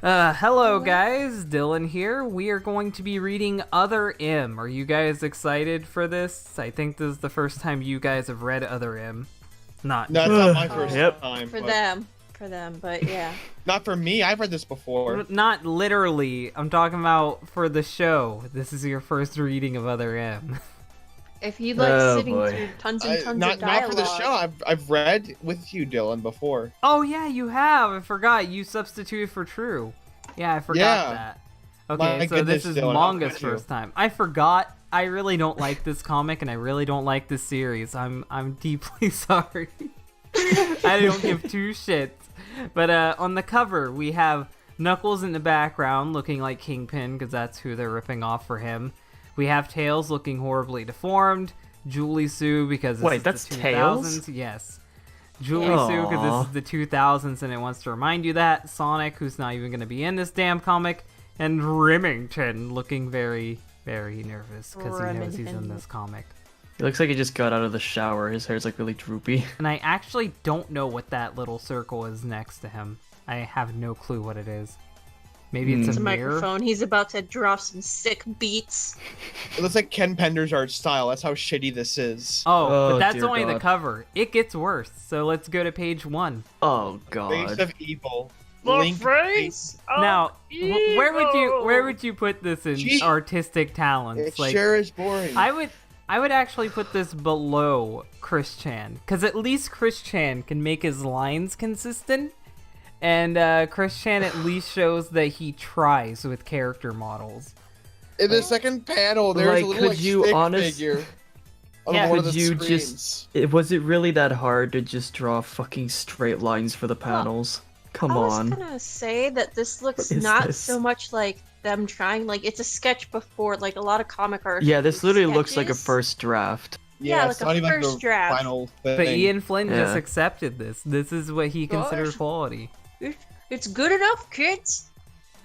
Hello guys, Dylan here. We are going to be reading Other M. Are you guys excited for this? I think this is the first time you guys have read Other M. Not No, it's not my first Yep. time. For but them, but yeah. Not for me. I've read this before. not literally. I'm talking about for the show. This is your first reading of Other M. If you like Oh, sitting boy. through tons and tons Not of dialogue, for the show. I've read with you, Dylan, before. Oh yeah, you have. I forgot. You substituted for True. Yeah, I forgot Yeah. that. Okay, My so goodness, this is Dylan, how Manga's could you? first time. I forgot. I really don't like this comic, and I really don't like this series. I'm deeply sorry. I don't give two shits. But on the cover, we have Knuckles in the background, looking like Kingpin, because that's who they're ripping off for him. We have Tails looking horribly deformed. Julie Sue, because this Wait, is that's the 2000s. Tails? Yes. Julie Yeah. Sue, because Aw. this is the 2000s, and it wants to remind you that. Sonic, who's not even going to be in this damn comic. And Remington, looking very, very nervous, because he knows he's in Remington. this comic. He looks like he just got out of the shower. His hair's like really droopy. And I actually don't know what that little circle is next to him. I have no clue what it is. Maybe it's it's a a mirror? microphone. He's about to drop some sick beats. It looks like Ken Pender's art style. That's how shitty this is. Oh, but Oh, that's dear only the God. cover. It gets worse. So let's go to page 1. Oh Face god. of evil. The Link face Now, where would you put this in Gee. artistic talents? It sure is boring. I would actually put this below Chris Chan, because at least Chris Chan can make his lines consistent, and Chris Chan at least shows that he tries with character models. In the second panel, there's Like, a little could you stick honest- figure on Yeah, one of could the you screens. Was it really that hard to just draw fucking straight lines for the panels? Come I was on. gonna say that this looks What is not this? so much like them trying. Like it's a sketch before. Like a lot of comic art. Yeah, this is literally looks like a sketches. first draft. Yeah, it's like a not even first the draft. final thing. But Ian Flynn just Yeah. accepted this. This is what he considers Gosh. quality. It's good enough, kids.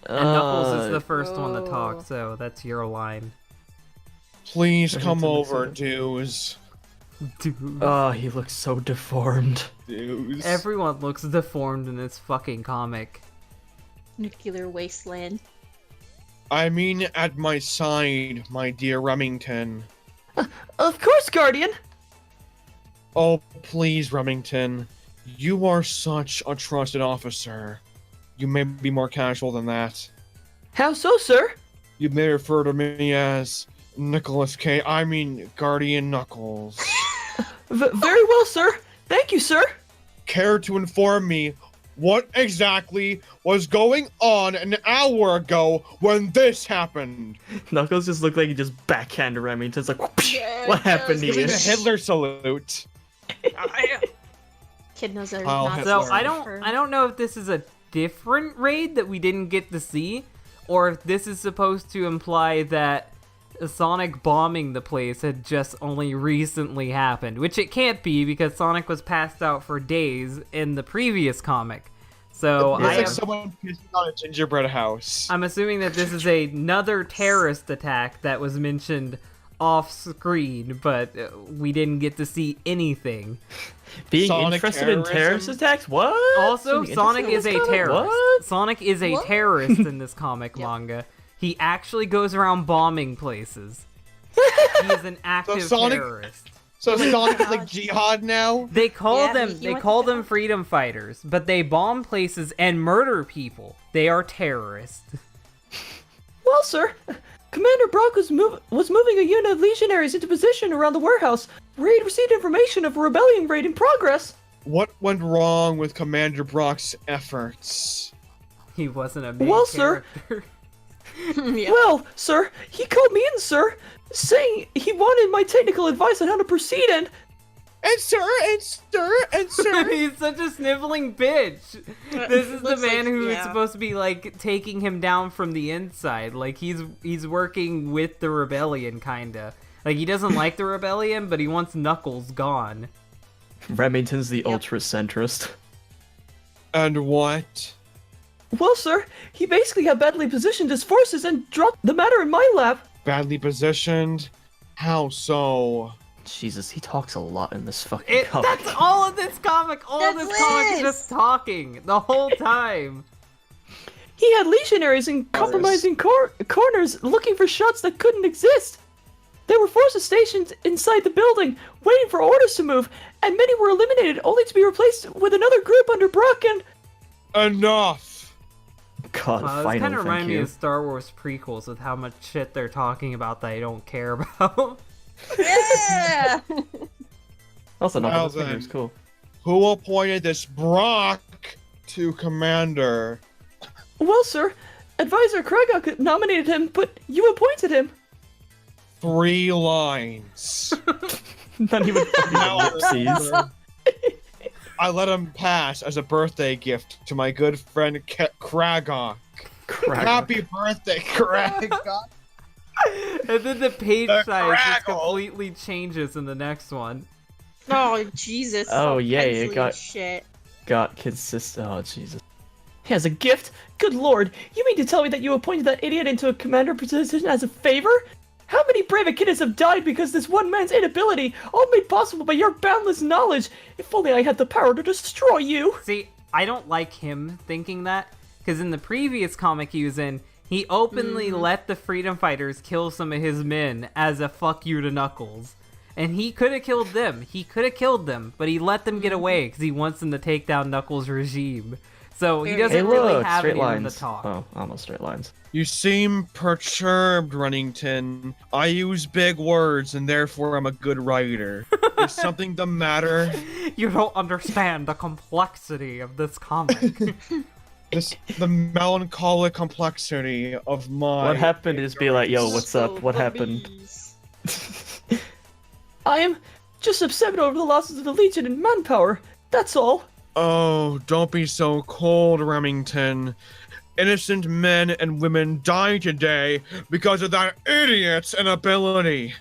And Knuckles is the Uh, first one to Whoa. talk, so that's your line. Please Every come time I over, see it. dudes. Dude. Oh, he looks so deformed. Dudes. Everyone looks deformed in this fucking comic. Nuclear wasteland. I mean, at my side, my dear Remington. Of course, Guardian. Oh, please, Remington. You are such a trusted officer. You may be more casual than that. How so, sir? You may refer to me as Nicholas K. I mean, Guardian Knuckles. Very well, sir. Thank you, sir. Care to inform me what exactly was going on an hour ago when this happened? Knuckles just looked like he just backhanded Remington. It's like, whoosh, Yeah, what it happened does. to Give me you? the Hitler salute. Kid knows they're I'll not have So Hitler. I don't know if this is a different raid that we didn't get to see, or if this is supposed to imply that Sonic bombing the place had just only recently happened, which it can't be because Sonic was passed out for days in the previous comic. So It's I like have, someone pissing on a gingerbread house. I'm assuming that this is another terrorist attack that was mentioned off screen, but we didn't get to see anything. Being Sonic interested in terrorism? terrorist attacks? What? Also, Something Sonic interesting is in a this comic? terrorist. What? Sonic is a What? terrorist in this comic Yep. manga. He actually goes around bombing places. He is an active Sonic- terrorist. So Sonic is like jihad now? They call Yeah, them he they went call to them freedom fighters, but they bomb places and murder people. They are terrorists. Well, sir, Commander Brock was moving a unit of legionaries into position around the warehouse where he'd received information of a rebellion raid in progress. What went wrong with Commander Brock's efforts? He wasn't a main Well, sir. character. yeah. Well, sir, he called me in, sir, saying he wanted my technical advice on how to proceed and... And sir, and sir, and sir. He's such a sniveling bitch. This is the Looks like- man who is yeah. supposed to be like taking him down from the inside. Like he's working with the rebellion kinda. Like he doesn't like the rebellion, but he wants Knuckles gone. Remington's the Yep. ultra-centrist. And what? Well, sir, he basically had badly positioned his forces and dropped the matter in my lap. Badly positioned? How so? Jesus, he talks a lot in this fucking comic. That's all of this comic. All of That's this comic is Liz! just talking the whole time. He had legionaries in compromising corners looking for shots that couldn't exist. There were forces stationed inside the building, waiting for orders to move, and many were eliminated only to be replaced with another group under Brock and... Enough! God, This finally, kind of thank reminds me you. of Star Wars prequels with how much shit they're talking about that I don't care about. Yeah. Also, Well Knuckles then. was cool. Who appointed this Brock to commander? Well, sir, Advisor Kragok nominated him, but you appointed him. 3 lines. Not even Now, ellipses. I let him pass as a birthday gift to my good friend Kragok. Kragok. Happy birthday, Kragok! And then the page The size just crackle. completely changes in the next one. Oh Jesus. Oh, so yeah, it pencil-y got- shit. Got consistent. Oh, Jesus. He has a gift? Good lord, you mean to tell me that you appointed that idiot into a commander position as a favor? How many brave Echidnas have died because this one man's inability, all made possible by your boundless knowledge? If only I had the power to destroy you! See, I don't like him thinking that, because in the previous comic he was in, he openly let the freedom fighters kill some of his men as a fuck you to Knuckles. And he could have killed them. He could have killed them, but he let them get away because he wants them to take down Knuckles' regime. So he Very doesn't Hey, really look, have straight any lines. room to talk. Oh, almost straight lines. You seem perturbed, Runnington. I use big words and therefore I'm a good writer. Is something the matter? You don't understand the complexity of this comic. The melancholic complexity of my... What happened is be like, yo, what's up? So What happened? puppies. I am just upset over the losses of the Legion and manpower. That's all. Oh, don't be so cold, Remington. Innocent men and women die today because of that idiot's inability.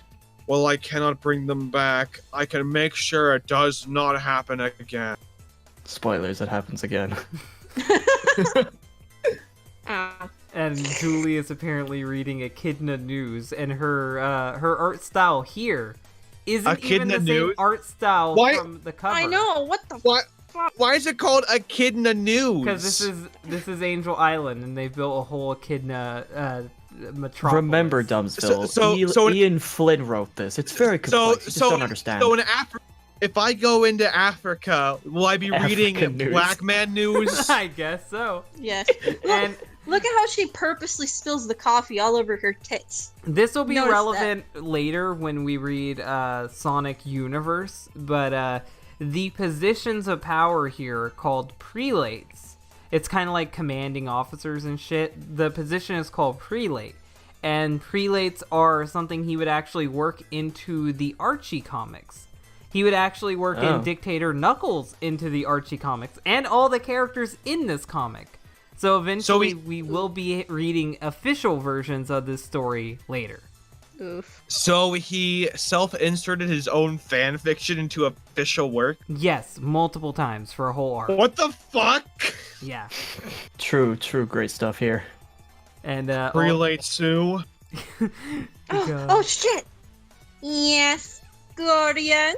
While I cannot bring them back, I can make sure it does not happen again. Spoilers, it happens again. Ah. And Julie is apparently reading Echidna News, and her art style here isn't even Echidna the same News? art style Why- from the cover. I know. What the What? fuck? Why is it called Echidna News? Because this is Angel Island, and they built a whole Echidna metropolis. Remember, Dumbsville. So- Ian Flynn wrote this. It's very complex. You just don't understand. So in Africa, if I go into Africa, will I be reading African news. Black Man News? I guess so. Yes. And Look at how she purposely spills the coffee all over her tits. this will be Notice relevant later when we read Sonic Universe, but the positions of power here are called prelates. It's kind of like commanding officers and shit. The position is called prelate, and prelates are something he would actually work into the Archie comics. He would actually work Oh. in Dictator Knuckles into the Archie comics, and all the characters in this comic. So eventually we will be reading official versions of this story later. Oof. So he self-inserted his own fan fiction into official work? Yes, multiple times for a whole arc. What the fuck? Yeah. True, great stuff here. And Prelate Sue? Oh, God. oh shit. Yes, Guardian.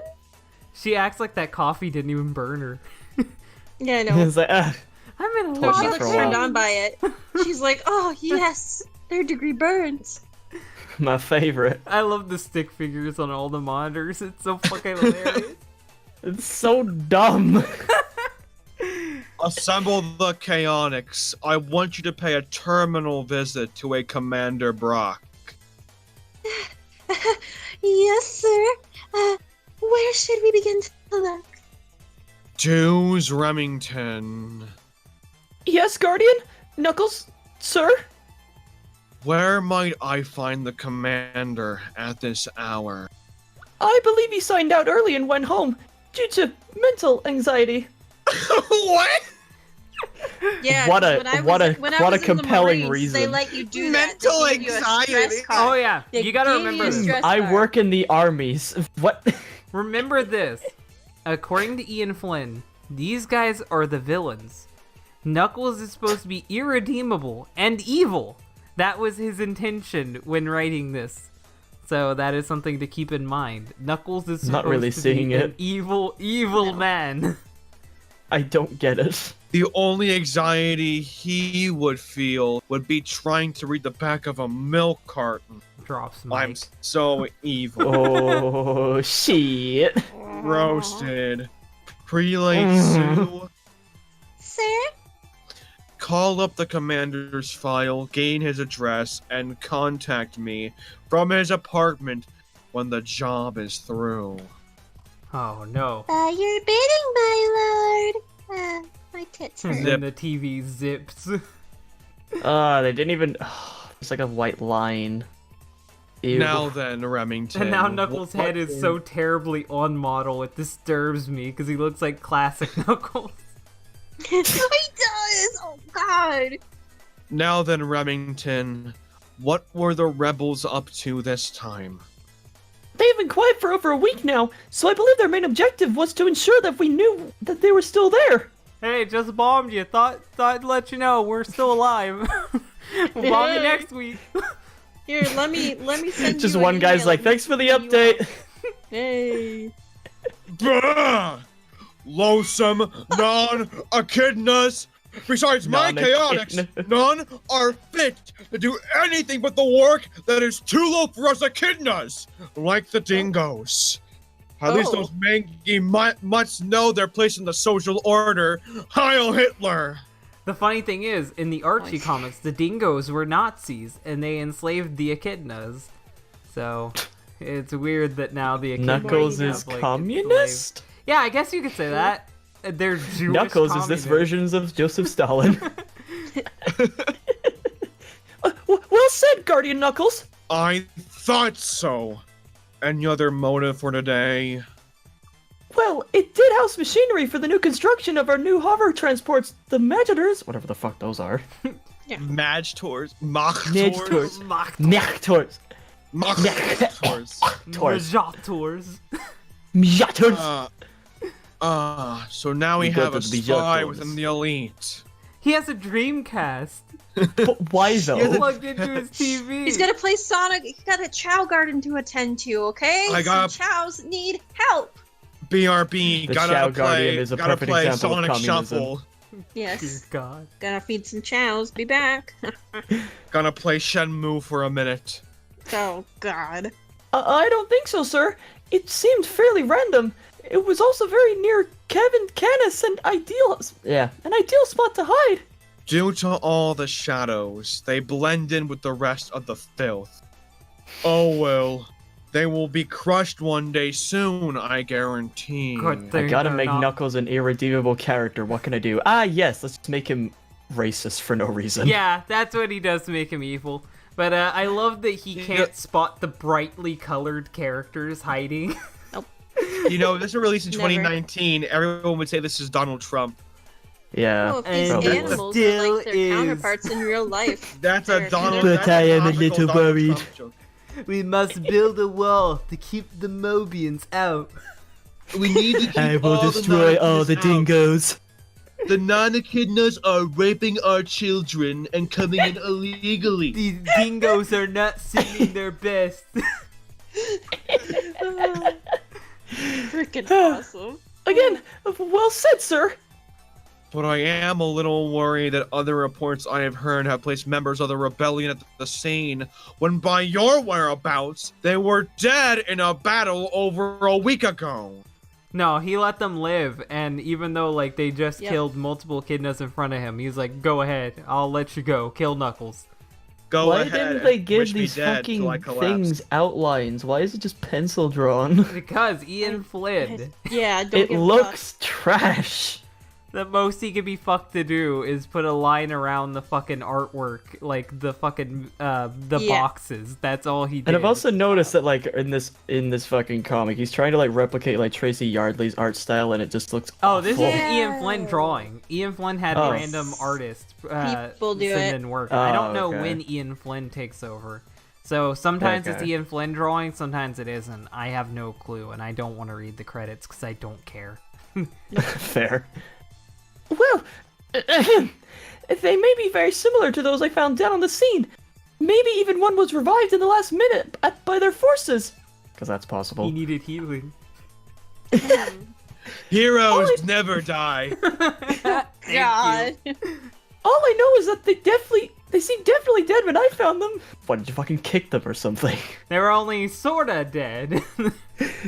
she acts like that coffee didn't even burn her. Yeah, I know. It's like, I'm in a Told No, you she for looks a turned while. on by it. She's like, oh yes, third degree burns. my favorite. I love the stick figures on all the monitors. It's so fucking hilarious. It's so dumb. Assemble the Chaotix. I want you to pay a terminal visit to a Commander Brock. Yes, sir. Where should we begin to look? Choose Remington. Yes, Guardian? Knuckles? Sir? Where might I find the commander at this hour? I believe he signed out early and went home due to mental anxiety. What? Yeah, What a- when I was, what a- when I what a was in the compelling Marines, They reason. let you do Mental that. They give you a stress anxiety. card. Oh yeah, They you gotta gave you remember a this. stress I card. work in the armies. What? Remember this. According to Ian Flynn, these guys are the villains. Knuckles is supposed to be irredeemable and evil. That was his intention when writing this. So that is something to keep in mind. Knuckles is Not supposed really to seeing be it. an evil, evil man. I don't get it. The only anxiety he would feel would be trying to read the back of a milk carton. Drops I'm Mike. so evil. Oh, shit. Roasted. Prelate Mhm. Sue. Sir? Call up the commander's file, gain his address, and contact me from his apartment when the job is through. Oh no. Your bidding, my lord. My tits And hurt. then the TV zips. They didn't even. It's like a white line. Ew. Now then, Remington. And now Knuckles' what head is so terribly on model, it disturbs me because he looks like classic Knuckles. He does! Oh god! Now then, Remington, what were the rebels up to this time? They've been quiet for over a week now, so I believe their main objective was to ensure that we knew that they were still there. Hey, just bombed you. Thought I'd let you know we're still alive. We'll bomb you next week. Here, let me send Just you one an guy's email. like, thanks for the Send you update. up. Hey. Bah! Loathsome, non-echidnas! Besides my chaotix, Non-echidna. none are fit to do anything but the work that is too low for us echidnas, like the dingoes. At least Oh. those mangy mutts know their place in the social order. Heil Hitler! The funny thing is, in the Archie Nice. comics, the dingoes were Nazis and they enslaved the echidnas. So it's weird that now the echidnas Knuckles have, is like, communist? enslaved- Yeah, I guess you could say that. They're Jewish Knuckles is this communists. version of Joseph Stalin. Well said, Guardian Knuckles. I thought so. Any other motive for today? Well, it did house machinery for the new construction of our new hover transports, the Magitors, whatever the fuck those are. Madge tours? Mach Madge tours? tours. Mach Mjators. Mach tours. Tours. tours. Mjators. So now we We have got a the spy Bijators. within the elite. He has a Dreamcast But why though? plugged into his TV. He's gonna play Sonic. He's got a Chow Garden to attend to, okay? I got- Some Chows need help. BRB, The gotta Chow play, Guardian is a gotta perfect play example of Sonic communism. Shuffle. Dear Yes. God. Gotta feed some Chows. Be back. Gonna play Shenmue for a minute. Oh god. I don't think so, sir. It seemed fairly random. It was also very near Kevin Canis and an ideal spot to hide. Due to all the shadows, they blend in with the rest of the filth. Oh well, they will be crushed one day soon, I guarantee. Good I thing gotta they're make not- Knuckles an irredeemable character. What can I do? Yes, let's just make him racist for no reason. Yeah, that's what he does to make him evil. But I love that he can't spot the brightly colored characters hiding. You know, this was released in Never. 2019. Everyone would say this is Donald Trump. Yeah. Oh, if these And it animals still are like their is. counterparts in real life. That's a They're- Donald. But that's I am a classical little Donald worried. Trump joke. We must build a wall to keep the Mobians out. We need to keep I will all destroy all the non-echidnas out. dingoes. The non-echidnas are raping our children and coming in illegally. These dingoes are not singing their best. Freaking awesome. Again, well said, sir. But I am a little worried that other reports I have heard have placed members of the rebellion at the scene, when by your whereabouts, they were dead in a battle over a week ago. No, he let them live, and even though like they just Yep. killed multiple echidnas in front of him, he's like, "Go ahead, I'll let you go. Kill Knuckles." Go Why ahead didn't they and give wish me these dead till I fucking collapse. things outlines? Why is it just pencil drawn? Because Ian Flynn, Yeah, don't It give a looks trash. the most he could be fucked to do is put a line around the fucking artwork, like the fucking the Yeah. boxes. That's all he did. And I've also noticed that like in this fucking comic, he's trying to like replicate like Tracy Yardley's art style, and it just looks. Oh, this awful. is Yeah. Ian Flynn drawing. Ian Flynn had Oh. random artists People do send it. in work. I don't know okay. when Ian Flynn takes over. So sometimes it's Okay. Ian Flynn drawing, sometimes it isn't. I have no clue, and I don't want to read the credits because I don't care. Fair. Well, they may be very similar to those I found down on the scene. Maybe even one was revived in the last minute by their forces. Because that's He possible. needed healing. Heroes never die. God. All I know is that they seem definitely dead when I found them. What, did you fucking kick them or something? They were only sorta dead.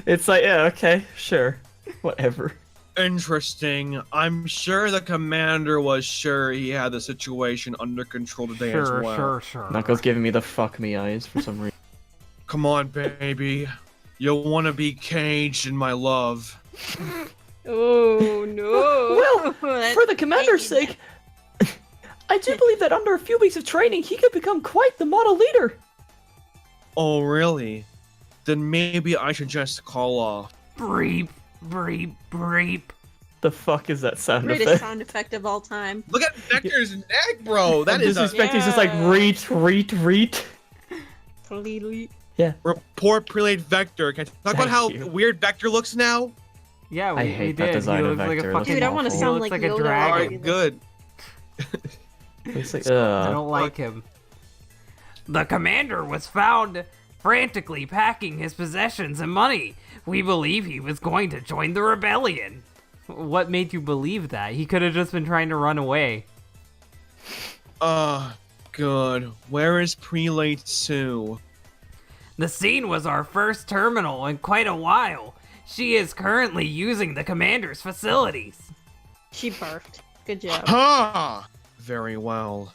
It's like, yeah, okay, sure. Whatever. Interesting. I'm sure the commander was sure he had the situation under control today as well. sure. Knuckles giving me the fuck me eyes for some reason. Come on, baby. You'll want to be caged in my love. Oh no. Well, for the commander's sake, I do believe that under a few weeks of training, he could become quite the model leader. Oh, really? Then maybe I should just call off. Breep, breep, breep. The fuck is that sound Greatest effect? sound effect of all time. Look at Vector's neck, bro. That I'm is a disrespecting. He's just like reet. poor prelate Vector. Can I talk about Thank how you. weird Vector looks now? Yeah, I we hate did. that design he of looks like Vector. a It looks fucking. Dude, I want to awful. sound He like looks like a Yoda. dragon. All already. right, good. It's like, I don't like him. The commander was found frantically packing his possessions and money. We believe he was going to join the rebellion. What made you believe that? He could have just been trying to run away. Good. Where is prelate Sue? The scene was our first terminal in quite a while. She is currently using the commander's facilities. She barfed. Good job. Ha! Very well.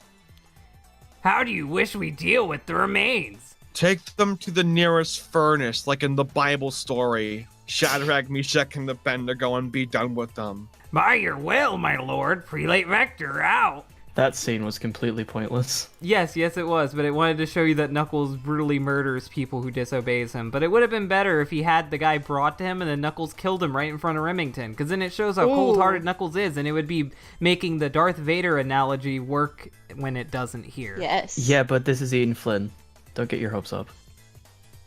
How do you wish we deal with the remains? Take them to the nearest furnace, like in the Bible story. Shadrach, Meshach, and Abednego, and be done with them. By your will, my lord, Prelate Vector out. that scene was completely pointless. Yes, it was, but it wanted to show you that Knuckles brutally murders people who disobeys him. But it would have been better if he had the guy brought to him and then Knuckles killed him right in front of Remington, because then it shows how cold-hearted Knuckles is, and it would be making the Darth Vader analogy work when it doesn't here. Yes. Yeah, but this is Ian Flynn. Don't get your hopes up.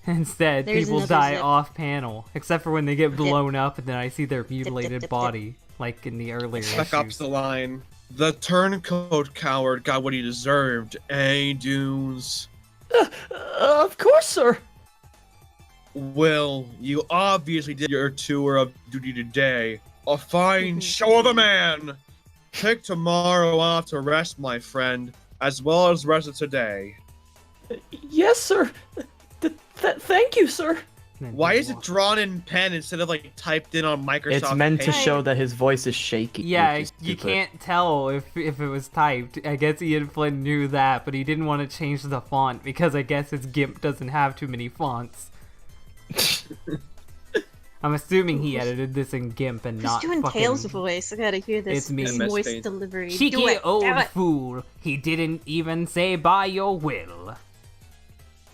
Instead, There's people another die zip. off-panel, except for when they get blown up, and then I see their mutilated dip. body, like in the earlier Spec Ops issues. the line. The turncoat coward got what he deserved, eh, Dunes? Of course, sir. Will, you obviously did your tour of duty today. A fine show of a man! Take tomorrow off to rest, my friend, as well as the rest of today. Yes, sir. Thank you, sir. And then Why he is it walks. drawn in pen instead of like typed in on Microsoft? It's meant to Paint? show that his voice is shaky. Yeah, which is you stupid. can't tell if it was typed. I guess Ian Flynn knew that, but he didn't want to change the font because I guess his GIMP doesn't have too many fonts. I'm assuming he edited this in GIMP and Who's not doing fucking... Tails' voice? I gotta hear this. It's me. This MS voice Paint. delivery. Cheeky Do it. old Do it. fool. He didn't even say by your will.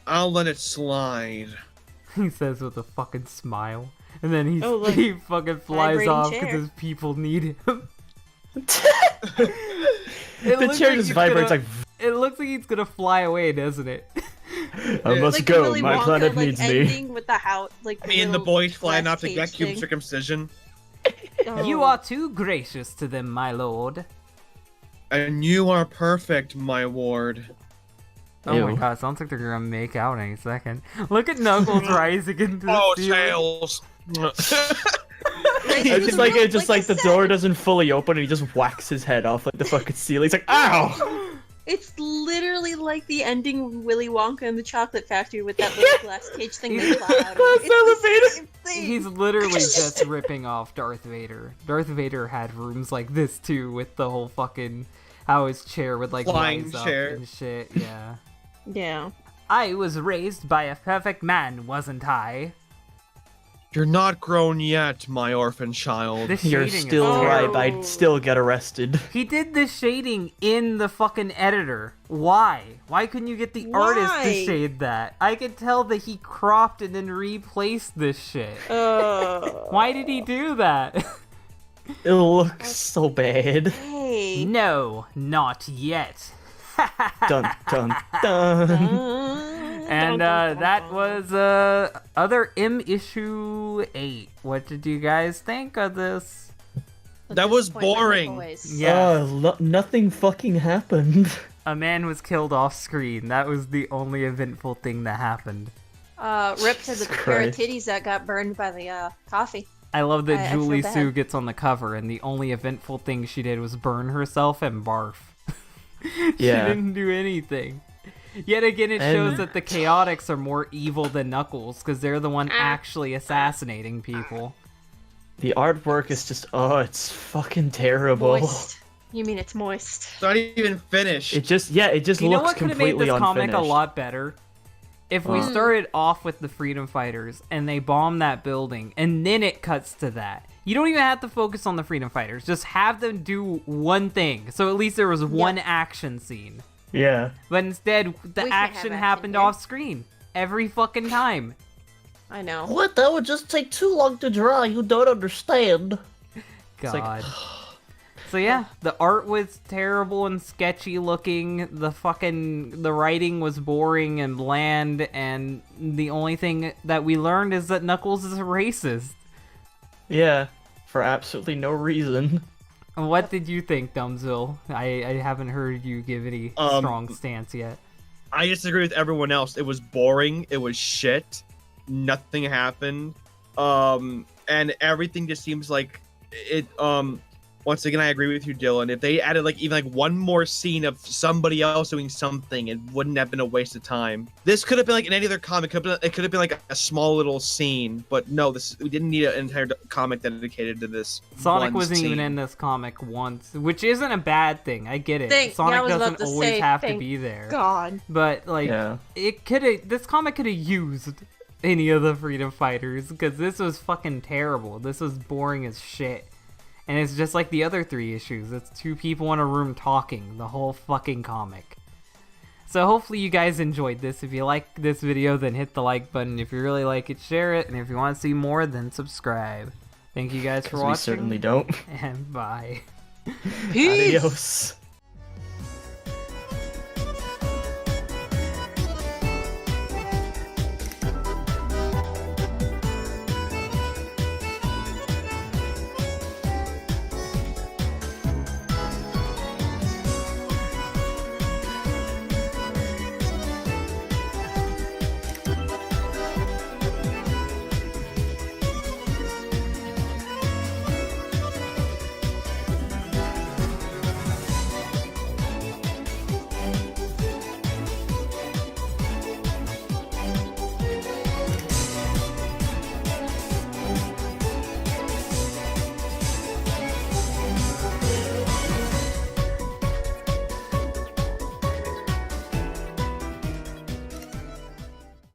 I'll let it slide. He says with a fucking smile. And then he, Oh, look. he fucking flies Vibrating off chair. because his people need him. The chair just vibrates like. It looks like he's gonna fly away, doesn't it? I must Like go. Willy My Wonka, planet like, needs me. ending with the house, like Me and the little boys flying glass off to cage get cube thing. circumcision. You Oh. are too gracious to them, my lord. And you are perfect, my ward. Oh my Ew. god, sounds like they're gonna make out any second. Look at Knuckles rising into the Oh, ceiling. Tails! It's just like I the said. door doesn't fully open and he just whacks his head off like the fucking ceiling. He's like, ow! It's literally like the ending of Willy Wonka and the Chocolate Factory with that little glass cage thing they fly out of. Glass It's the elevator. same thing. He's literally just ripping off Darth Vader. Darth Vader had rooms like this too, with the whole fucking how his chair would like Flying rise up chair. and shit. Yeah. Yeah. I was raised by a perfect man, wasn't I? You're not grown yet, my orphan child. The You're shading is still Oh. right. terrible. I'd still get arrested. He did the shading in the fucking editor. Why? Why couldn't you get the artist to Why? shade that? I could tell that he cropped and then replaced this shit. Why did he do that? It looks so bad. Hey. No, not yet. Dun dun dun. And that was other M issue 8. What did you guys think of this? That was boring. Yeah. Nothing fucking happened. A man was killed off screen. That was the only eventful thing that happened. Rip to the Jesus pair of Christ. titties that got burned by the coffee. I love that I feel Julie bad. Sue gets on the cover, and the only eventful thing she did was burn herself and barf. She Yeah. didn't do anything. Yet again, it And- shows that the Chaotix are more evil than Knuckles, because they're the one actually assassinating people. The artwork is just, oh, it's fucking terrible. Moist. You mean it's moist? It's not even finished. It just looks You know what could have made completely this comic unfinished. a lot better? If we started off with the Freedom Fighters and they bomb that building, and then it cuts to that. You don't even have to focus on the Freedom Fighters. Just have them do one thing. So at least there was one action scene. Yeah. But instead, the We can't have action action happened here. off screen. Every fucking time. I know. What? That would just take too long to draw. You don't understand. God. like- So yeah, the art was terrible and sketchy looking. The writing was boring and bland, and the only thing that we learned is that Knuckles is a racist. Yeah. For absolutely no reason. What did you think, Dumbzil? I haven't heard you give any strong stance yet. I disagree with everyone else. It was boring. It was shit. Nothing happened. And everything just seems like it. Once again, I agree with you, Dylan. If they added even one more scene of somebody else doing something, it wouldn't have been a waste of time. This could have been like in any other comic. It could have been like a small little scene, but no, we didn't need an entire comic dedicated to this. Sonic one wasn't even scene. in this comic once, which isn't a bad thing. I get it. Yeah, I Sonic was about doesn't to always say, have to thank be there. God. But Yeah. this comic could have used any of the Freedom Fighters, because this was fucking terrible. This was boring as shit. And it's just like the other 3 issues. It's 2 people in a room talking the whole fucking comic. So hopefully you guys enjoyed this. If you like this video, then hit the like button. If you really like it, share it. And if you want to see more, then subscribe. Thank you guys for 'Cause watching. we certainly don't. And bye. Peace. Adios.